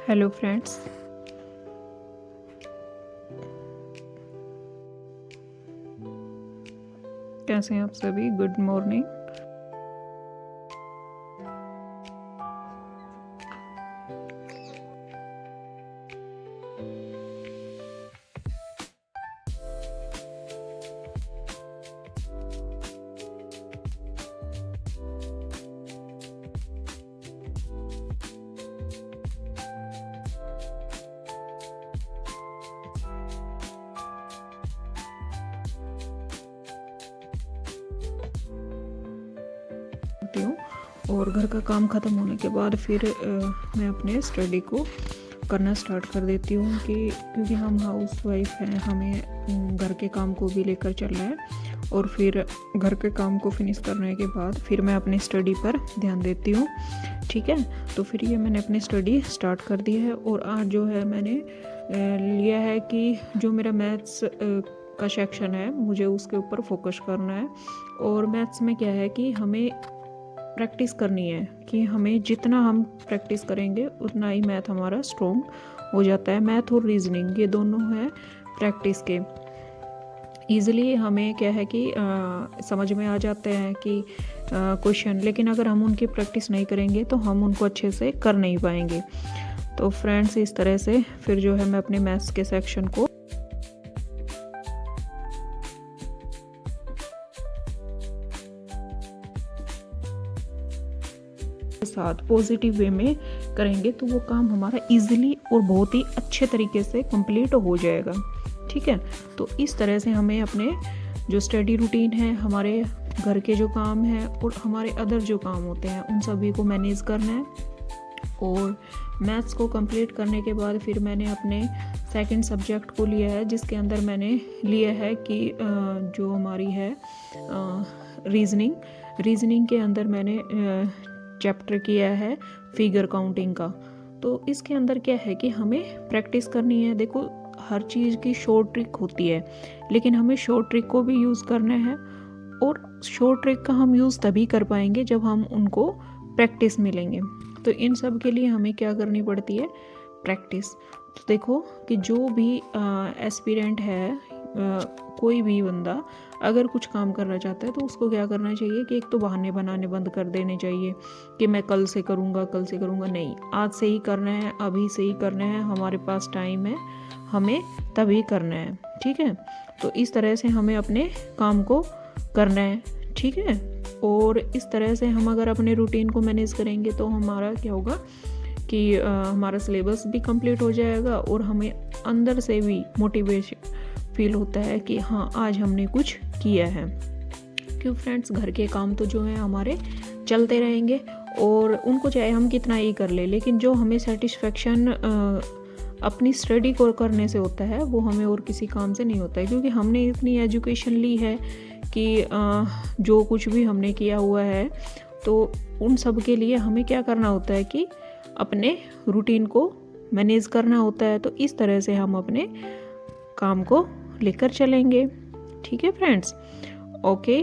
Hello friends, कैसे हैं आप सभी। Good morning. हूँ और घर का काम ख़त्म होने के बाद फिर मैं अपने स्टडी को करना स्टार्ट कर देती हूँ क्योंकि हम हाउस वाइफ हैं, हमें घर के काम को भी लेकर चलना है और फिर घर के काम को फिनिश करने के बाद फिर मैं अपनी स्टडी पर ध्यान देती हूँ। ठीक है, तो फिर ये मैंने अपनी स्टडी स्टार्ट कर दी है और आज जो है मैंने लिया है कि जो मेरा मैथ्स का सेक्शन है मुझे उसके ऊपर फोकस करना है। और मैथ्स में क्या है कि हमें प्रैक्टिस करनी है कि हमें जितना हम प्रैक्टिस करेंगे उतना ही मैथ हमारा स्ट्रॉन्ग हो जाता है। मैथ और रीजनिंग ये दोनों हैं प्रैक्टिस के। ईज़िली हमें क्या है कि समझ में आ जाते हैं कि क्वेश्चन, लेकिन अगर हम उनकी प्रैक्टिस नहीं करेंगे तो हम उनको अच्छे से कर नहीं पाएंगे। तो फ्रेंड्स, इस तरह से फिर जो है मैं अपने मैथ्स के सेक्शन को साथ पॉजिटिव वे में करेंगे तो वो काम हमारा इजीली और बहुत ही अच्छे तरीके से कंप्लीट हो जाएगा। ठीक है, तो इस तरह से हमें अपने जो स्टडी रूटीन है, हमारे घर के जो काम हैं और हमारे अदर जो काम होते हैं उन सभी को मैनेज करना है। और मैथ्स को कंप्लीट करने के बाद फिर मैंने अपने सेकंड सब्जेक्ट को लिया है, जिसके अंदर मैंने लिया है कि जो हमारी है रीजनिंग के अंदर मैंने चैप्टर किया है फिगर काउंटिंग का। तो इसके अंदर क्या है कि हमें प्रैक्टिस करनी है। देखो, हर चीज़ की शॉर्ट ट्रिक होती है, लेकिन हमें शॉर्ट ट्रिक को भी यूज़ करना है और शॉर्ट ट्रिक का हम यूज़ तभी कर पाएंगे जब हम उनको प्रैक्टिस मिलेंगे। तो इन सब के लिए हमें क्या करनी पड़ती है? प्रैक्टिस। तो देखो कि जो भी एस्पिरेंट है, कोई भी बंदा अगर कुछ काम करना चाहता है तो उसको क्या करना चाहिए कि एक तो बहाने बनाने बंद कर देने चाहिए कि मैं कल से करूँगा। नहीं, आज से ही करना है, अभी से ही करना है, हमारे पास टाइम है, हमें तभी करना है। ठीक है, तो इस तरह से हमें अपने काम को करना है। ठीक है, और इस तरह से हम अगर अपने रूटीन को मैनेज करेंगे तो हमारा क्या होगा कि हमारा सिलेबस भी कंप्लीट हो जाएगा और हमें अंदर से भी मोटिवेशन फील होता है कि हाँ, आज हमने कुछ किया है। क्यों फ्रेंड्स, घर के काम तो जो है हमारे चलते रहेंगे और उनको चाहे हम कितना ही कर ले, लेकिन जो हमें सेटिस्फेक्शन अपनी स्टडी को करने से होता है वो हमें और किसी काम से नहीं होता है। क्योंकि हमने इतनी एजुकेशन ली है कि जो कुछ भी हमने किया हुआ है तो उन सब के लिए हमें क्या करना होता है कि अपने रूटीन को मैनेज करना होता है। तो इस तरह से हम अपने काम को लेकर चलेंगे। ठीक है फ्रेंड्स, ओके।